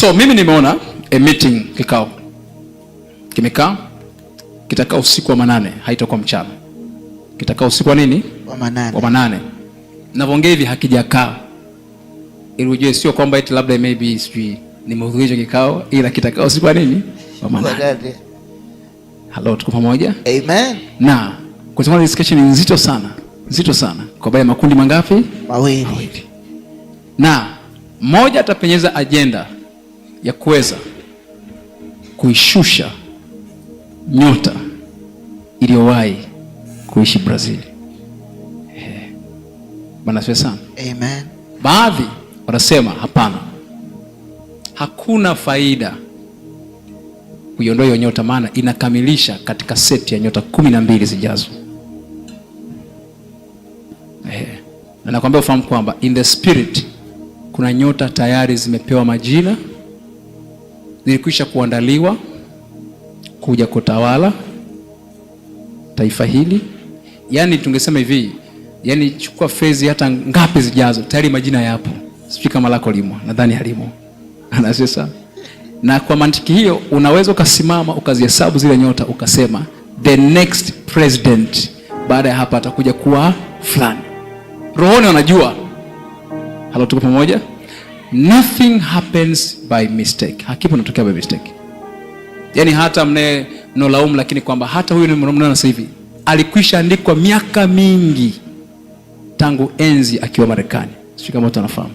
So mimi nimeona a meeting, kikao kimekaa, kitakaa usiku wa manane, haitakuwa mchana, kitakaa usiku wa nini, wa manane. Navyoongea hivi hakijakaa, ili ujue sio kwamba eti labda maybe sijui nimehudhuria kikao, ila kitakaa usiku wa nini, wa manane. Hello, tuko pamoja? Amen. Na kwa sababu discussion ni nzito sana, nzito sana, kwa baya makundi mangapi? Mawili. Na mmoja atapenyeza agenda ya kuweza kuishusha nyota iliyowahi kuishi Brazil. Bwana asifiwe sana. Amen. Baadhi wanasema hapana, hakuna faida kuiondoa hiyo nyota, maana inakamilisha katika seti ya nyota 12 zijazo. Na nakwambia ufahamu kwamba in the spirit kuna nyota tayari zimepewa majina, zilikwisha kuandaliwa kuja kutawala taifa hili. Yaani tungesema hivi, yaani chukua phase hata ngapi zijazo, tayari majina yapo. Sijui kama lako limo, nadhani halimo. Anasema, na kwa mantiki hiyo unaweza ukasimama ukazihesabu zile nyota ukasema the next president baada ya hapa atakuja kuwa fulani. Rohoni wanajua. Halo, tuko pamoja? Nothing happens by mistake. Hakipo natokea by mistake. Yaani hata mnolaumu, lakini kwamba hata huyu mnaona sasa hivi alikwisha andikwa miaka mingi tangu enzi akiwa Marekani. Sio kama watu wanafahamu.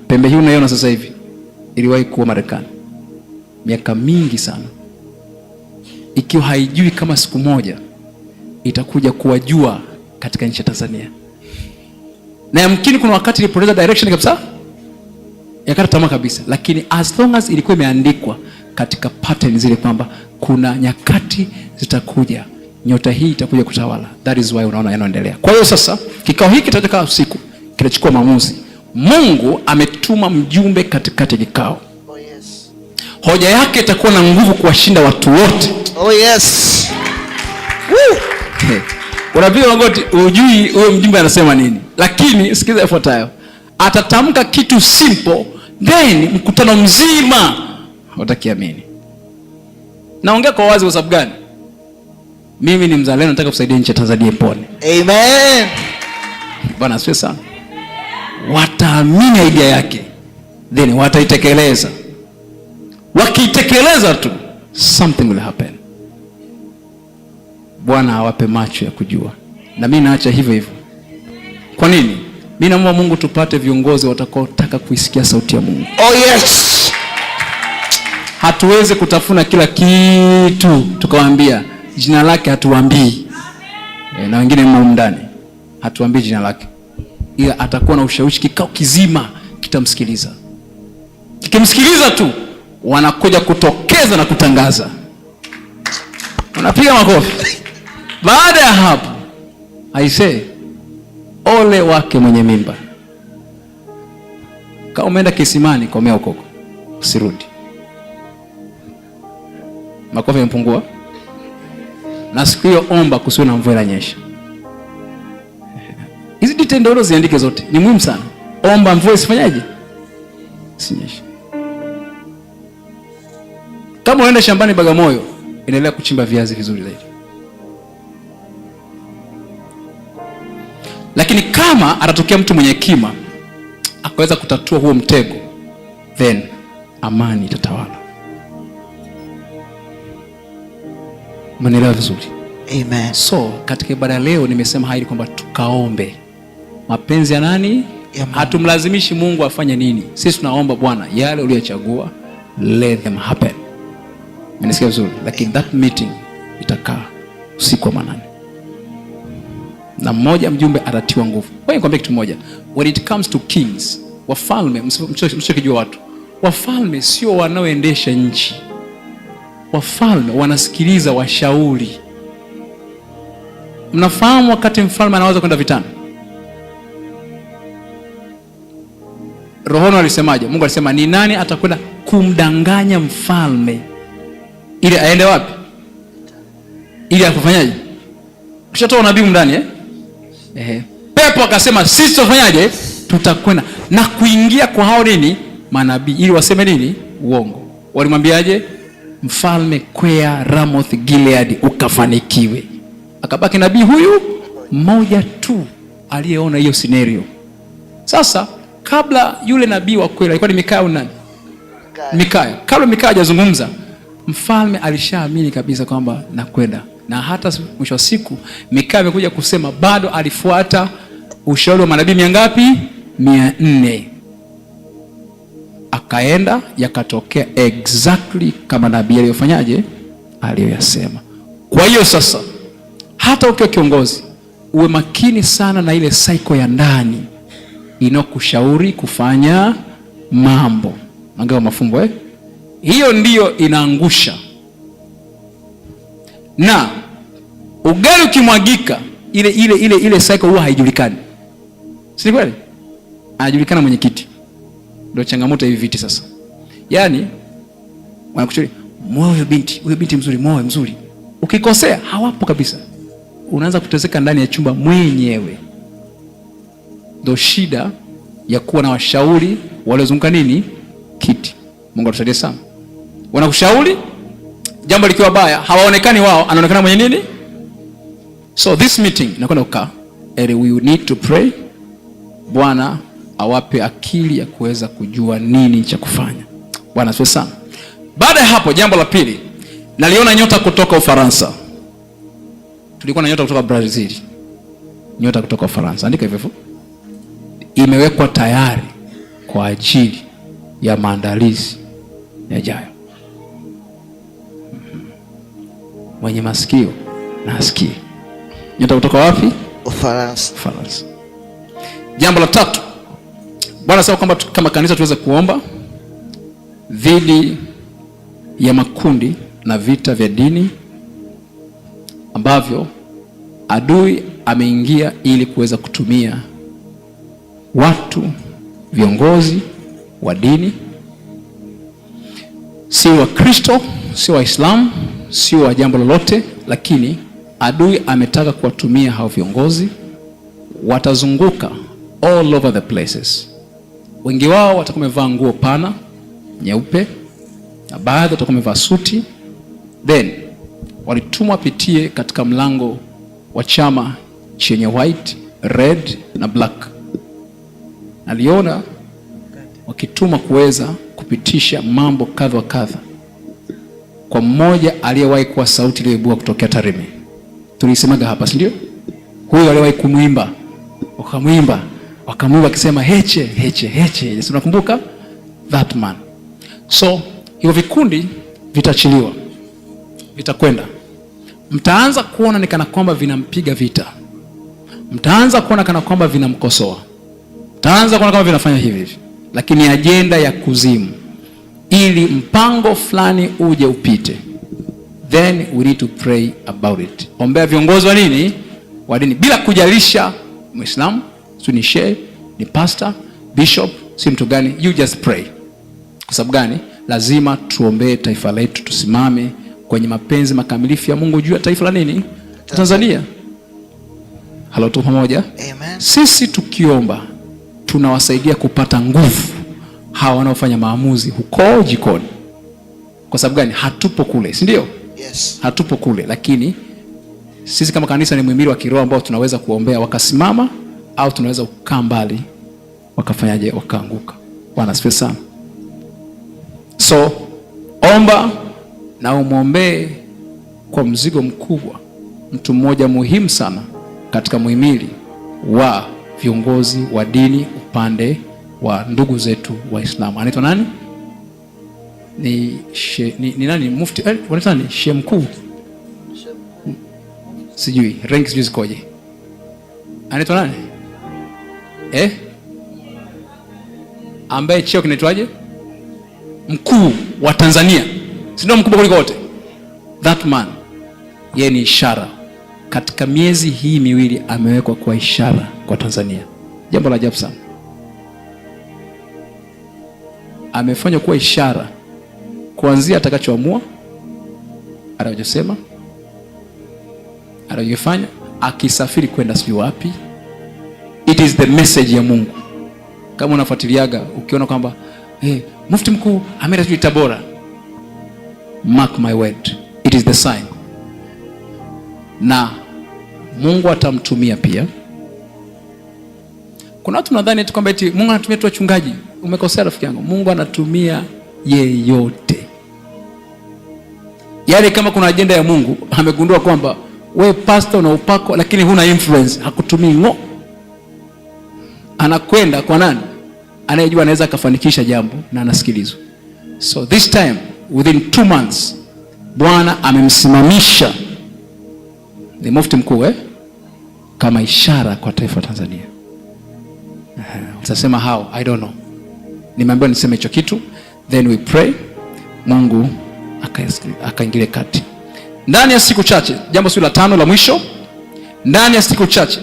Pembe hii unaiona sasa hivi iliwahi kuwa Marekani miaka mingi sana, ikiwa haijui kama siku moja itakuja kuwajua katika nchi ya Tanzania. Na yamkini kuna wakati ilipoteza direction kabisa, yakata tamaa kabisa, lakini as long as ilikuwa imeandikwa katika pattern zile kwamba kuna nyakati zitakuja, nyota hii itakuja kutawala. That is why unaona yanaendelea. Kwa hiyo sasa kikao hiki kitakaa usiku, kinachukua maamuzi. Mungu ametuma mjumbe katikati ya kikao. Oh yes. Hoja yake itakuwa na nguvu kuwashinda watu wote. Oh yes. Woo! Unapiga magoti, ujui huyo mjumbe anasema nini. Lakini sikiza ifuatayo. Atatamka kitu simple, then mkutano mzima utakiamini. Naongea kwa wazi kwa sababu gani? Mimi ni mzalendo, nataka kusaidia nchi ya Tanzania ipone. Amen. Bwana asifiwe sana. Wataamini idea yake, then wataitekeleza. Wakiitekeleza tu, something will happen. Bwana awape macho ya kujua. Na mimi naacha hivyo hivyo. Kwa nini? Mimi naomba Mungu tupate viongozi watakaotaka kuisikia sauti ya Mungu. Oh yes. Hatuwezi kutafuna kila kitu tukawaambia jina lake, hatuambii. Na wengine mmo ndani hatuambii jina lake, ila atakuwa na ushawishi, kikao kizima kitamsikiliza. Kikimsikiliza tu wanakuja kutokeza na kutangaza. Unapiga makofi. Baada ya hapo I say ole wake mwenye mimba. Kama umeenda kisimani komea huko, usirudi. Makofi yamepungua. Na siku hiyo omba kusiwe na mvua inanyesha. Hizi details ndio ziandike zote. Ni muhimu sana. Omba mvua isifanyaje? Isinyeshe. Kama unaenda shambani Bagamoyo, endelea kuchimba viazi vizuri zaidi. Lakini kama atatokea mtu mwenye hekima akaweza kutatua huo mtego, then amani itatawala. Mnaelewa vizuri? Amen. So katika ibada leo nimesema haidi kwamba tukaombe. Mapenzi ya nani? Hatumlazimishi Mungu afanye nini. Sisi tunaomba Bwana yale uliyochagua, let them happen. Mnasikia vizuri? Lakini that meeting itakaa usiku wa manane. Na mmoja mjumbe atatiwa nguvu. Wewe nikwambia kitu moja. When it comes to kings, wafalme, msijue watu. Wafalme sio wanaoendesha nchi. Wafalme wanasikiliza washauri. Mnafahamu wakati mfalme anaweza kwenda vitani? Rohoni alisemaje? Mungu alisema ni nani atakwenda kumdanganya mfalme ili aende wapi? Ili akufanyaje? Tushatoa nabii ndani Pepo akasema sisi tufanyaje? Tutakwenda na kuingia kwa hao nini? manabii ili waseme nini? Uongo. Walimwambiaje? Mfalme, kwea Ramoth Gilead ukafanikiwe. Akabaki nabii huyu mmoja tu aliyeona hiyo scenario. Sasa kabla yule nabii wa kweli alikuwa ni Mikaya au nani? Mikaya. Kabla Mikaya hajazungumza, mfalme alishaamini kabisa kwamba nakwenda. Na hata mwisho wa siku Mikaya amekuja kusema bado alifuata ushauri wa manabii ngapi? 400. Akaenda, yakatokea exactly kama nabii aliyofanyaje? Aliyoyasema. Kwa hiyo sasa hata ukiwa kiongozi uwe makini sana na ile cycle ya ndani inokushauri kufanya mambo. Angawa mafumbo hiyo ndiyo inaangusha. Na ugali ukimwagika ile cycle huwa haijulikani. Si kweli? Anajulikana mwenyekiti. Ndio changamoto hivi viti sasa. Yaani wanakuchori moyo huyo binti mzuri, moyo mzuri. Ukikosea hawapo kabisa. Unaanza kuteseka ndani ya chumba mwenyewe. Ndio shida ya kuwa na washauri waliozunguka nini? Kiti. Mungu atusaidie sana. Wanakushauri jambo likiwa baya, hawaonekani wao, anaonekana mwenye nini? So this meeting nakwenda kukaa, and we need to pray. Bwana awape akili ya kuweza kujua nini cha kufanya. Bwana asifiwe sana. Baada ya hapo, jambo la pili, naliona nyota kutoka Ufaransa. Tulikuwa na nyota kutoka Brazil. Nyota kutoka Ufaransa. Andika hivyo. Imewekwa tayari kwa ajili ya maandalizi yajayo. Mwenye masikio na asikie. Nyota kutoka wapi? Ufaransa. Ufaransa. Jambo la tatu, Bwana anasema kwamba kama kanisa tuweze kuomba dhidi ya makundi na vita vya dini ambavyo adui ameingia ili kuweza kutumia watu, viongozi wa dini, si wa Kristo, si wa Islam, si wa jambo lolote, lakini adui ametaka kuwatumia hao viongozi. Watazunguka all over the places. Wengi wao watakuwa wamevaa nguo pana nyeupe, na baadhi watakuwa wamevaa suti. Then walitumwa pitie katika mlango wa chama chenye white, red na black. Aliona wakituma kuweza kupitisha mambo kadha wa kadha kwa mmoja aliyewahi kuwa sauti iliyoibua kutokea Tarime. Tulisemaga hapa, si ndio? Huyo aliyewahi kumwimba, wakamwimba akisema heche heche heche. Unakumbuka that man? So hivyo vikundi vitachiliwa, vitakwenda. Mtaanza kuona ni kana kwamba vinampiga vita. Mtaanza kuona kana kwamba vinamkosoa. Mtaanza kuona kama vinafanya hivi. Lakini ajenda ya kuzimu, ili mpango fulani uje upite. Then we need to pray about it. Ombea viongozi wa nini? Wa dini, bila kujalisha Muislamu, si ni shehe, ni pastor, bishop, si mtu gani, you just pray. Kwa sababu gani? Lazima tuombee taifa letu, tusimame kwenye mapenzi makamilifu ya Mungu juu ya taifa la nini? Tanzania. Halo, tu pamoja? Amen. Sisi tukiomba tunawasaidia kupata nguvu hawa wanaofanya maamuzi huko jikoni. Kwa sababu gani? Hatupo kule, si ndio? Yes. Hatupo kule, lakini sisi kama kanisa ni muhimili wa kiroho ambao tunaweza kuombea wakasimama, au tunaweza kukaa mbali wakafanyaje? Wakaanguka. Bwana asifiwe sana. So omba na umwombee kwa mzigo mkubwa mtu mmoja muhimu sana katika muhimili wa viongozi wa dini upande wa ndugu zetu Waislamu. Anaitwa nani? Ni nani? Mufti wanaitwa nani? Shehe mkuu, sijui rank sijui zikoje. Anaitwa nani? Ambaye cheo kinaitwaje? Mkuu wa Tanzania, si ndio mkubwa kuliko wote? That man, yeye ni ishara. Katika miezi hii miwili amewekwa kwa ishara kwa Tanzania. Jambo la ajabu sana. Amefanywa kuwa ishara kuanzia atakachoamua, anachosema, anachofanya, akisafiri kwenda sijui wapi. It is the message ya Mungu. Kama unafuatiliaga, ukiona kwamba Mufti mkuu ameenda sijui Tabora. Mark my word, it is the sign. Na Mungu atamtumia pia. Kuna watu nadhani eti kwamba eti Mungu anatumia tu wachungaji. Umekosea rafiki yangu. Mungu anatumia yeyote. Yaani kama kuna ajenda ya Mungu, amegundua kwamba we pastor una upako lakini huna influence, hakutumii ngo. Anakwenda kwa nani? Anayejua anaweza akafanikisha jambo na anasikilizwa. So this time within 2 months Bwana amemsimamisha ni mufti mkuu kama ishara kwa taifa la Tanzania. Utasema how? I don't know. Nimeambiwa niseme hicho kitu, then we pray Mungu akaingilia kati. Ndani ya siku chache, jambo la 5 la mwisho, ndani ya siku chache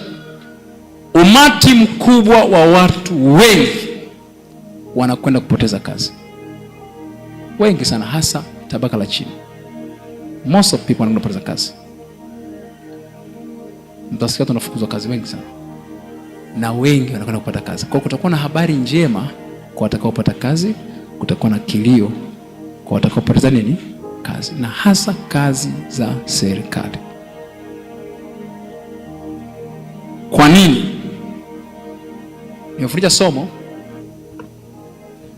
umati mkubwa wa watu wengi wanakwenda kupoteza kazi. Wengi sana, hasa tabaka la chini. Most of people wanakwenda kupoteza kazi. Mtasikia tunafukuzwa kazi wengi sana. Na wengi wanakwenda kupata kazi. Kwa kutakuwa na habari njema kwa watakaopata kazi, kutakuwa na kilio kwa watakaopoteza nini? Kazi. Na hasa kazi za serikali. Kwa nini? Nimefundisha somo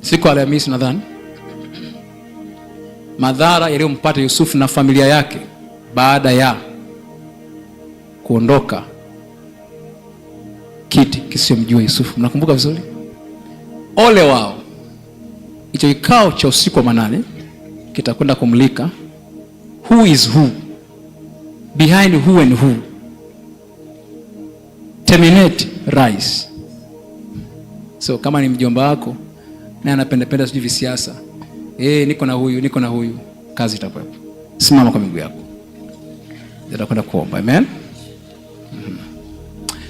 siku ya Alhamisi nadhani, madhara yaliyompata Yusufu na familia yake baada ya kuondoka kiti kisiyomjua Yusufu. Mnakumbuka vizuri? Ole wao. Hicho kikao cha usiku wa manane kitakwenda kumulika who is who, behind who and who. Terminate rise. So kama ni mjomba wako na anapenda sijui visiasa, niko na huyu, kazi itakuwepo. Simama kwa miguu yako. Tutakwenda kuomba. Amen.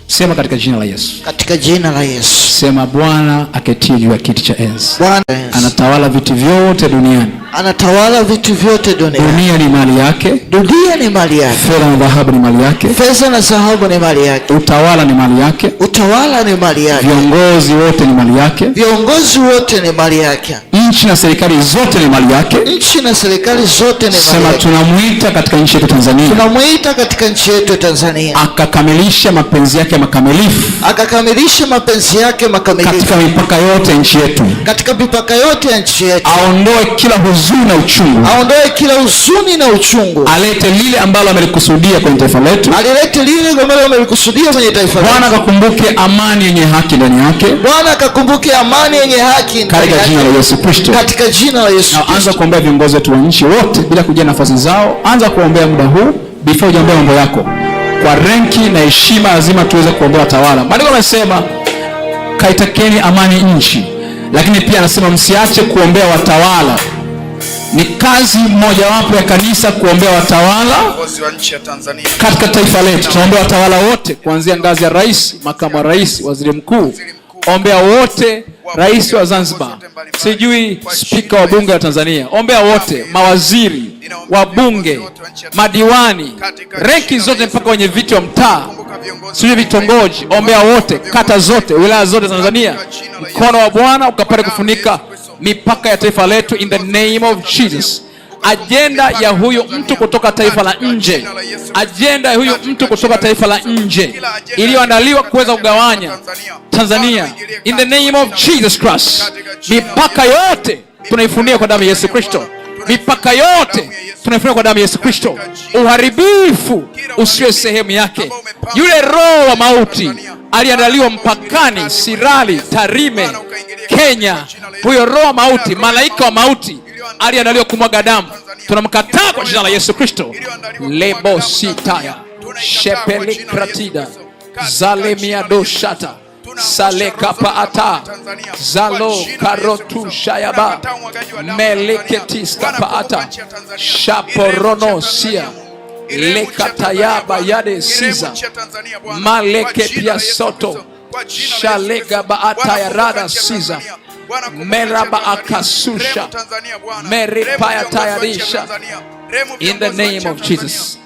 Sema katika jina la Yesu. Katika jina la Yesu. Sema Bwana aketie juu ya kiti cha enzi. Bwana anatawala vitu vyote duniani. Anatawala vitu vyote duniani. Dunia ni mali yake. Dunia ni mali yake. Fedha na dhahabu ni mali yake. Fedha na dhahabu ni mali yake. Utawala ni mali yake. Utawala ni mali yake. Viongozi wote ni mali yake. Viongozi wote ni mali yake. Nchi na serikali zote ni mali yake. Nchi na serikali zote ni mali yake. Sema tunamuita katika nchi yetu Tanzania. Tunamuita katika nchi yetu Tanzania. Akakamilisha mapenzi yake makamilifu. Akakamilisha mapenzi yake makamilifu. Katika mipaka yote ya nchi yetu. Katika mipaka yote ya nchi yetu. Aondoe kila huzuni na uchungu. Aondoe kila huzuni na uchungu. Alete lile ambalo amelikusudia kwenye taifa letu. Alete lile ambalo amelikusudia kwenye taifa letu. Bwana akakumbuke amani yenye haki ndani yake. Bwana akakumbuke amani yenye haki ndani yake. Katika jina la Yesu Kristo. Katika jina la Yesu Kristo. Anza kuombea viongozi wetu wa nchi wote bila kujia nafasi zao. Anza kuombea muda huu before ujaombea mambo yako. Kwa renki na heshima lazima tuweze kuombea watawala. Maandiko yanasema kaitakeni amani nchi. Lakini pia anasema msiache kuombea watawala. Ni kazi mojawapo ya kanisa kuombea watawala wa nchi ya Tanzania. Katika taifa letu tunaombea watawala wote kuanzia ngazi ya rais, makamu wa rais, waziri mkuu, ombea wote, rais wa Zanzibar, sijui spika wa bunge la Tanzania, ombea wote, mawaziri, wabunge, madiwani, renki zote mpaka wenye viti wa mtaa, sijui vitongoji, ombea wote, kata zote, wilaya zote Tanzania. Mkono wa Bwana ukapate kufunika mipaka ya taifa letu in the name of Jesus. Ajenda ya huyo mtu kutoka taifa la nje, ajenda ya huyo mtu kutoka taifa la nje iliyoandaliwa kuweza kugawanya Tanzania in the name of Jesus Christ. Mipaka yote tunaifunia kwa damu ya Yesu Kristo. Mipaka yote tunaifunia kwa damu ya Yesu Kristo. Uharibifu usiwe sehemu yake. Yule roho wa mauti aliandaliwa mpakani Sirali, Tarime, Kenya. Huyo roho wa mauti, malaika wa mauti aliandaliwa kumwaga damu. Tunamkataa kwa jina la Yesu Kristo. Lebo sitaya shepeli kratida zalemia doshata saleka paata zalo karotu shayaba meleketiska paata shaporono sia lekatayaba yade siza maleke pia soto shalega baata ya rada siza meraba akasusha meripaya tayarisha in the name of Jesus.